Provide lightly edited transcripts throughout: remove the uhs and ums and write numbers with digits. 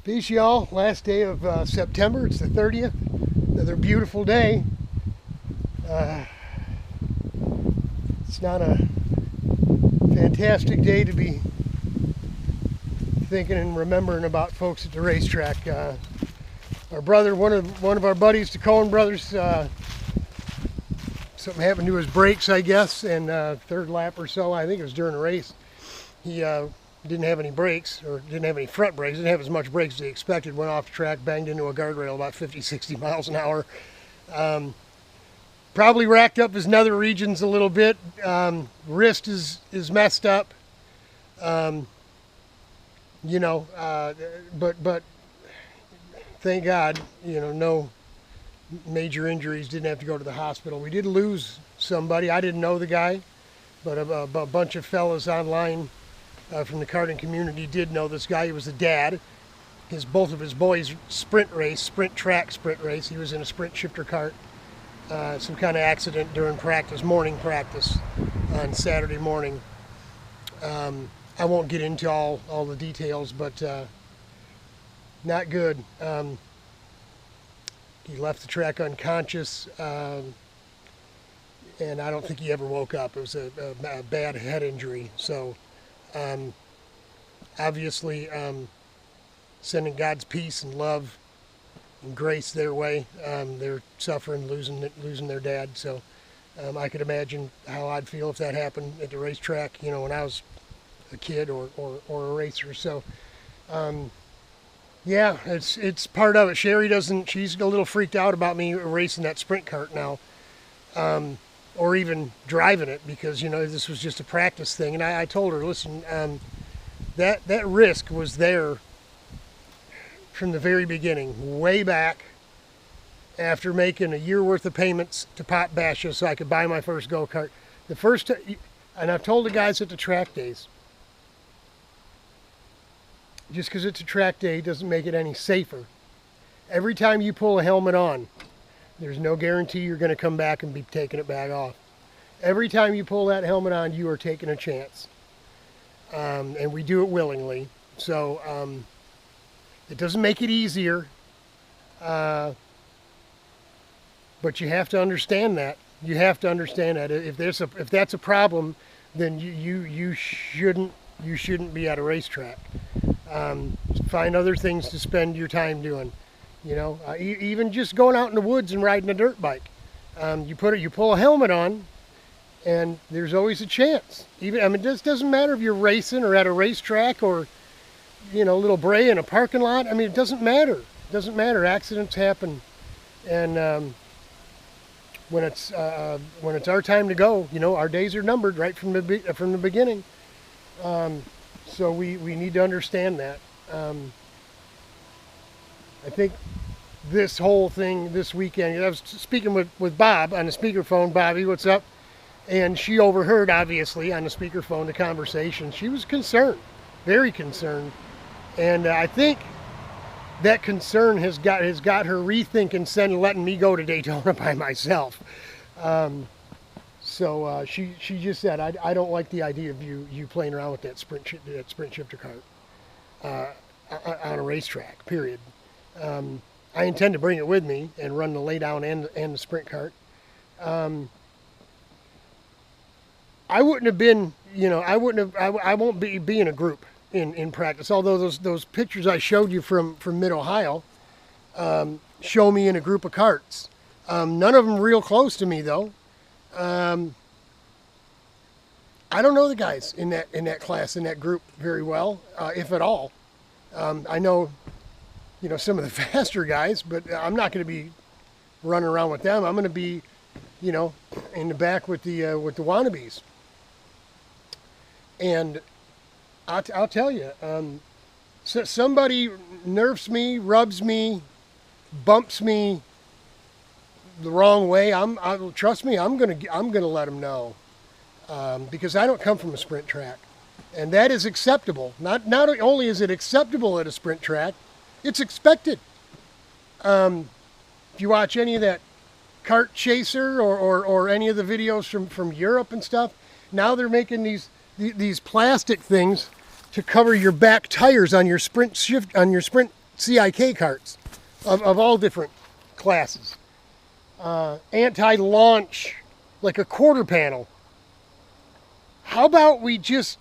Peace, y'all. Last day of September. It's the 30th. Another beautiful day. It's not a fantastic day to be thinking and remembering about folks at the racetrack. Our brother, one of our buddies, the Cohen brothers, something happened to his brakes, I guess, and third lap or so. I think it was during a race. He didn't have any brakes, or didn't have any front brakes, didn't have as much brakes as he expected, went off the track, banged into a guardrail about 50-60 miles an hour. Probably racked up his nether regions a little bit. Wrist is messed up. But thank God, no major injuries, didn't have to go to the hospital. We did lose somebody. I didn't know the guy, but a bunch of fellas online from the karting community did know this guy. He was the dad. Both of his boys sprint race. He was in a sprint shifter kart. Some kind of accident during practice, morning practice on Saturday morning. I won't get into all the details, but not good. He left the track unconscious, and I don't think he ever woke up. It was a bad head injury. So obviously sending God's peace and love and grace their way. They're suffering, losing their dad. So I could imagine how I'd feel if that happened at the racetrack, when I was a kid or a racer. So yeah, it's part of it. Sherry she's a little freaked out about me racing that sprint kart now, or even driving it, because this was just a practice thing. And I told her, listen, that risk was there from the very beginning, way back after making a year worth of payments to Pop Basha so I could buy my first go-kart. And I've told the guys at the track days, just because it's a track day doesn't make it any safer. Every time you pull a helmet on, there's no guarantee you're going to come back and be taking it back off. Every time you pull that helmet on, you are taking a chance. And we do it willingly. So it doesn't make it easier. But you have to understand that. You have to understand that. If that's a problem, then you shouldn't be at a racetrack. Find other things to spend your time doing. Even just going out in the woods and riding a dirt bike. You pull a helmet on, and there's always a chance. It just doesn't matter if you're racing or at a racetrack or little bray in a parking lot. It doesn't matter. It doesn't matter. Accidents happen, and when it's our time to go, our days are numbered right from the beginning. So we need to understand that. I think this whole thing this weekend, I was speaking with Bob on the speakerphone. Bobby, what's up? And she overheard, obviously, on the speakerphone the conversation. She was concerned, very concerned. And I think that concern has got her rethinking letting me go to Daytona by myself. So she just said, I don't like the idea of you playing around with that sprint shifter kart on a racetrack, period. I intend to bring it with me and run the laydown and the sprint kart. I wouldn't have been, I won't be in a group in practice. Although those pictures I showed you from Mid-Ohio show me in a group of karts. None of them real close to me though. I don't know the guys in that class, in that group very well, if at all. I know, some of the faster guys, but I'm not going to be running around with them. I'm going to be, in the back with the wannabes. And I'll tell you, so somebody nerfs me, rubs me, bumps me the wrong way. Trust me, I'm gonna let them know, because I don't come from a sprint track, and that is acceptable. Not only is it acceptable at a sprint track, it's expected. If you watch any of that Kart Chaser or any of the videos from Europe and stuff, now they're making these plastic things to cover your back tires on your sprint CIK karts of all different classes. Anti-launch, like a quarter panel. How about we just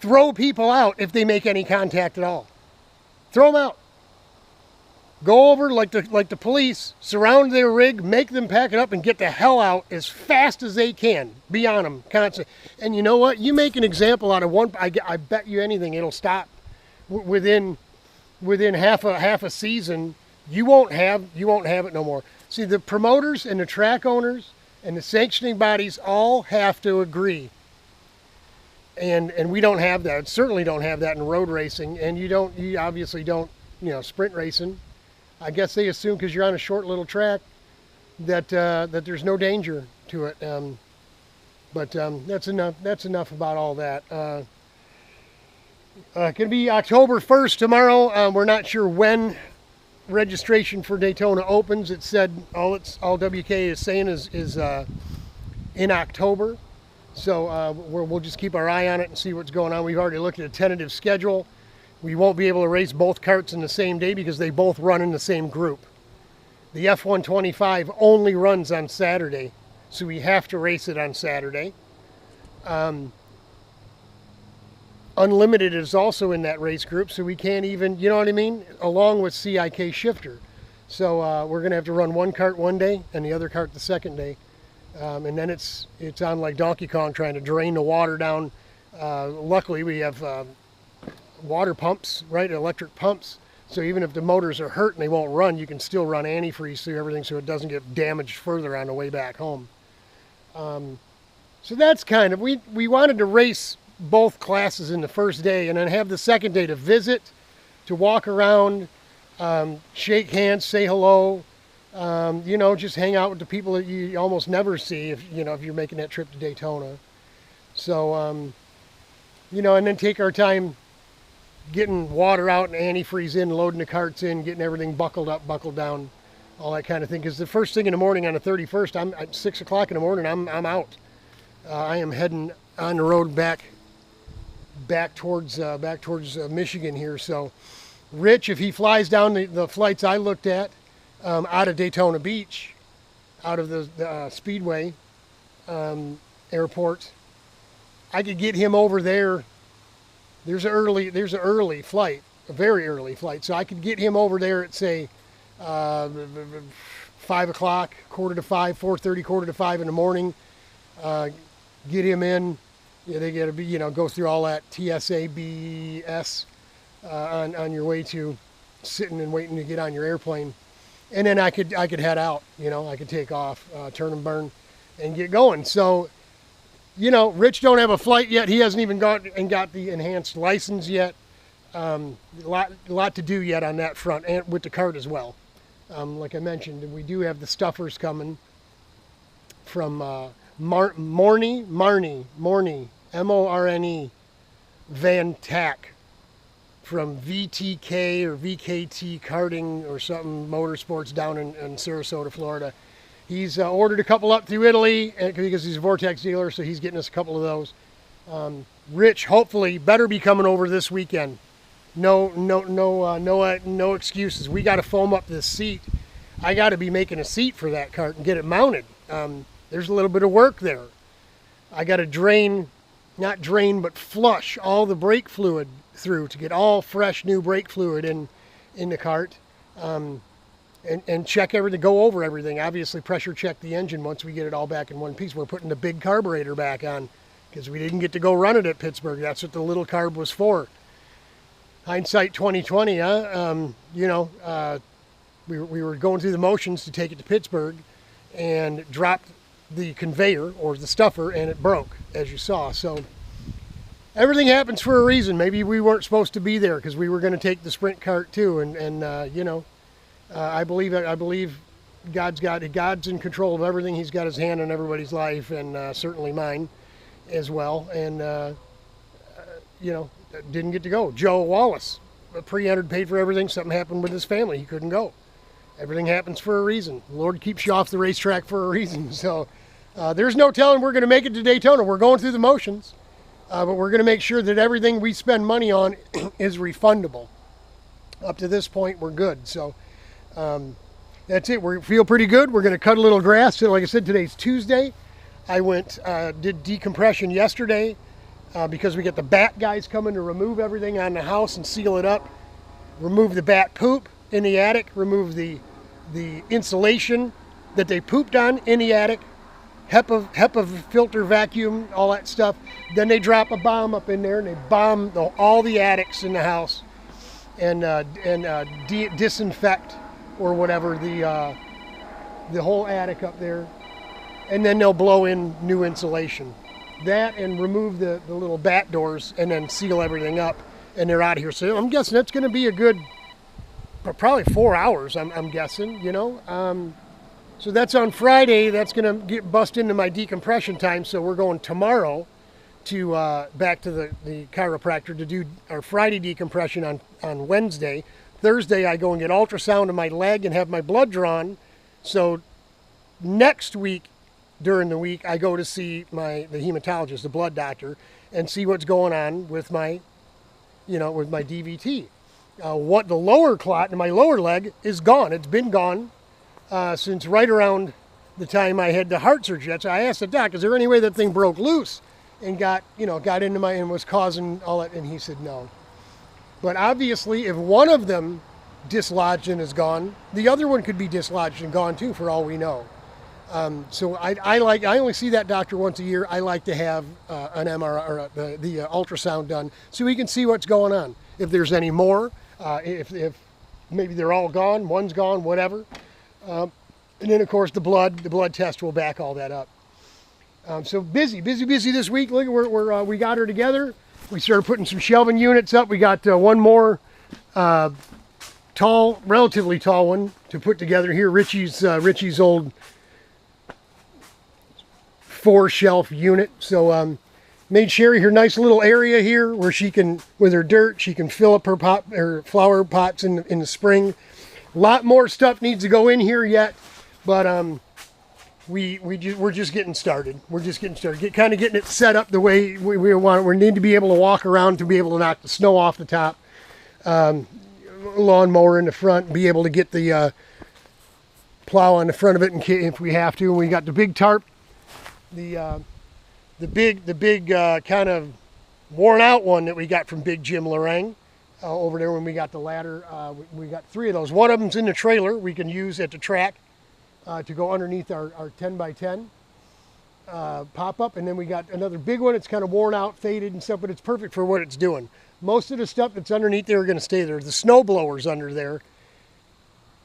throw people out if they make any contact at all? Throw them out. Go over like the police, surround their rig, make them pack it up and get the hell out as fast as they can. Be on them constantly. And you know what? You make an example out of one, I bet you anything it'll stop within half a season. You won't have it no more. See, the promoters and the track owners and the sanctioning bodies all have to agree. And we don't have that. Certainly don't have that in road racing, and you obviously don't, sprint racing. I guess they assume because you're on a short little track that that there's no danger to it. But that's enough. That's enough about all that. Going to be October 1st tomorrow. We're not sure when registration for Daytona opens. It said all WK is saying is in October. So we'll just keep our eye on it and see what's going on. We've already looked at a tentative schedule. We won't be able to race both karts in the same day because they both run in the same group. The F125 only runs on Saturday, so we have to race it on Saturday. Unlimited is also in that race group, so we can't even, you know what I mean? Along with CIK Shifter. So we're going to have to run one kart one day and the other kart the second day. And then it's on like Donkey Kong trying to drain the water down. Luckily, we have water pumps, right? Electric pumps. So even if the motors are hurt and they won't run, you can still run antifreeze through everything so it doesn't get damaged further on the way back home. So that's kind of, we wanted to race both classes in the first day and then have the second day to visit, to walk around, shake hands, say hello, just hang out with the people that you almost never see if you're making that trip to Daytona. So, and then take our time getting water out and antifreeze in, loading the carts in, getting everything buckled up, buckled down, all that kind of thing. Because the first thing in the morning on the 31st, I'm at 6 o'clock in the morning, I'm out. I am heading on the road back towards Michigan here. So, Rich, if he flies down the flights I looked at out of Daytona Beach, out of the Speedway airport, I could get him over there. There's an early flight, a very early flight. So I could get him over there at, say, 5 o'clock, 4:45, 4:30, 4:45 in the morning. Get him in. They got to be, go through all that TSA BS on your way to sitting and waiting to get on your airplane. And then I could head out, I could take off, turn and burn, and get going. So, Rich don't have a flight yet. He hasn't even got the enhanced license yet. A lot to do yet on that front, and with the kart as well. Like I mentioned, we do have the stuffers coming from Morny, M-O-R-N-E, Van Tack, from VTK or VKT Karting or something, Motorsports down in Sarasota, Florida. He's ordered a couple up through Italy because he's a Vortex dealer, so he's getting us a couple of those. Rich, hopefully, better be coming over this weekend. No excuses. We got to foam up this seat. I got to be making a seat for that kart and get it mounted. There's a little bit of work there. I got to but flush all the brake fluid through to get all fresh new brake fluid in the kart. And check everything, go over everything. Obviously pressure check the engine once we get it all back in one piece. We're putting the big carburetor back on because we didn't get to go run it at Pittsburgh. That's what the little carb was for. Hindsight 2020, huh? We were going through the motions to take it to Pittsburgh and dropped the conveyor or the stuffer and it broke, as you saw. So everything happens for a reason. Maybe we weren't supposed to be there because we were going to take the sprint kart too, I believe God's in control of everything. He's got his hand on everybody's life, and certainly mine as well. And didn't get to go. Joe Wallace, pre-entered, paid for everything. Something happened with his family. He couldn't go. Everything happens for a reason. The Lord keeps you off the racetrack for a reason. So there's no telling we're going to make it to Daytona. We're going through the motions, but we're going to make sure that everything we spend money on is refundable. Up to this point, we're good. So that's it. We feel pretty good. We're going to cut a little grass. So like I said, today's Tuesday. I did decompression yesterday because we got the bat guys coming to remove everything on the house and seal it up. Remove the bat poop in the attic. Remove the insulation that they pooped on in the attic. HEPA filter vacuum, all that stuff. Then they drop a bomb up in there and they bomb all the attics in the house and disinfect or whatever the whole attic up there. And then they'll blow in new insulation. That and remove the little bat doors and then seal everything up and they're out of here. So I'm guessing that's going to be a good, probably 4 hours, I'm guessing, you know. So that's on Friday. That's going to bust into my decompression time. So we're going tomorrow to back to the chiropractor to do our Friday decompression on Wednesday. Thursday I go and get ultrasound of my leg and have my blood drawn. So next week, during the week, I go to see the hematologist, the blood doctor, and see what's going on with my DVT. What the lower clot in my lower leg is gone. It's been gone since right around the time I had the heart surgery. So I asked the doc, is there any way that thing broke loose and got into my, and was causing all that? And he said no. But obviously, if one of them dislodged and is gone, the other one could be dislodged and gone too, for all we know. So I only see that doctor once a year. I like to have an MRI or the ultrasound done so we can see what's going on. If there's any more, if maybe they're all gone, one's gone, whatever. And then of course the blood test will back all that up. So busy this week. Look, we got her together. We started putting some shelving units up. We got one more relatively tall one to put together here. Richie's old 4-shelf unit. So made Sherry her nice little area here where she can, with her dirt, she can fill up her flower pots in the spring. A lot more stuff needs to go in here yet, but we're just getting started. We're just getting started. Kind of getting it set up the way we want it. We need to be able to walk around to be able to knock the snow off the top. Lawnmower in the front, be able to get the plow on the front of it if we have to. And we got the big tarp, the big kind of worn out one that we got from Big Jim Lorang over there when we got the ladder. We got 3 of those. One of them's in the trailer we can use at the track to go underneath our 10x10 pop-up. And then we got another big one. It's kind of worn out, faded and stuff, but it's perfect for what it's doing. Most of the stuff that's underneath there are going to stay there. The snow blower's under there.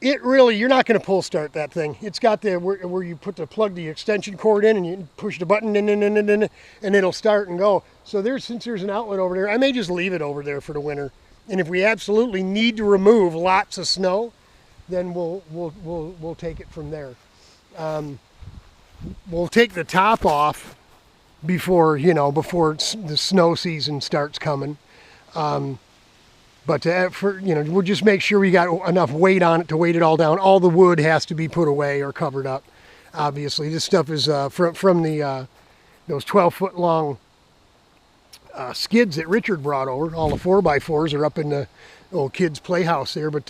You're not going to pull start that thing. It's got where you plug the extension cord in and you push the button and it'll start and go. So since there's an outlet over there, I may just leave it over there for the winter. And if we absolutely need to remove lots of snow, then we'll take it from there. We'll take the top off before the snow season starts coming. But we'll just make sure we got enough weight on it to weight it all down. All the wood has to be put away or covered up. Obviously, this stuff is from those 12-foot long skids that Richard brought over. All the 4x4s are up in the old kids' playhouse there. But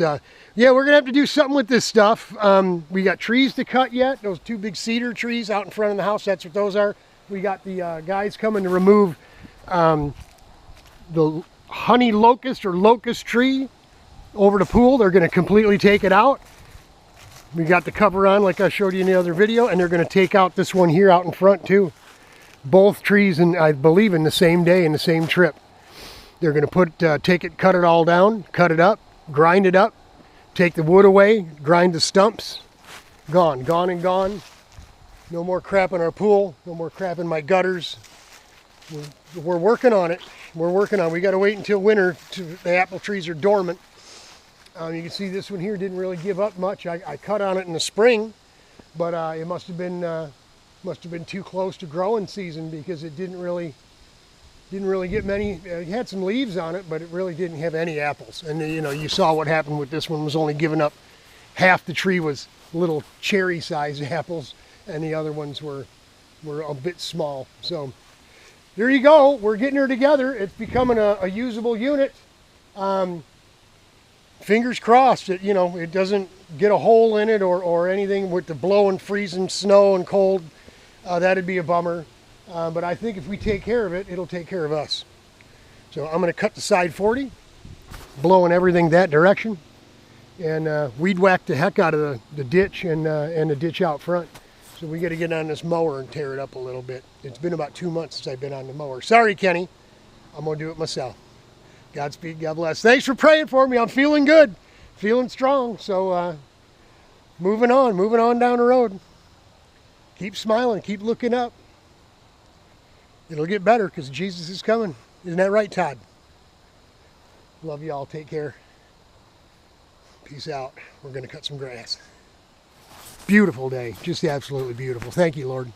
yeah, we're gonna have to do something with this stuff. We got trees to cut yet. Those 2 big cedar trees out in front of the house. That's what those are. We got the guys coming to remove the honey locust or locust tree over the pool. They're going to completely take it out. We got the cover on like I showed you in the other video, and they're going to take out this one here out in front too. Both trees, I believe, in the same day, in the same trip. They're going to cut it all down, cut it up, grind it up, take the wood away, grind the stumps. Gone and gone. No more crap in our pool, no more crap in my gutters. We're working on it. We got to wait until winter. The apple trees are dormant. You can see this one here didn't really give up much. I cut on it in the spring, but it must have been too close to growing season because it didn't really get many. It had some leaves on it, but it really didn't have any apples. And you saw what happened with this one. Was only giving up half the tree was little cherry-sized apples, and the other ones were a bit small. So there you go. We're getting her together. It's becoming a usable unit. fingers crossed that, you know, it doesn't get a hole in it or anything with the blowing, freezing snow and cold. That'd be a bummer. But I think if we take care of it, it'll take care of us. So I'm going to cut the side 40, blowing everything that direction, and weed whack the heck out of the ditch and the ditch out front. So we got to get on this mower and tear it up a little bit. It's been about 2 months since I've been on the mower. Sorry, Kenny. I'm going to do it myself. Godspeed, God bless. Thanks for praying for me. I'm feeling good, feeling strong. So moving on down the road. Keep smiling, keep looking up. It'll get better because Jesus is coming. Isn't that right, Todd? Love y'all. Take care. Peace out. We're going to cut some grass. Beautiful day. Just absolutely beautiful. Thank you, Lord.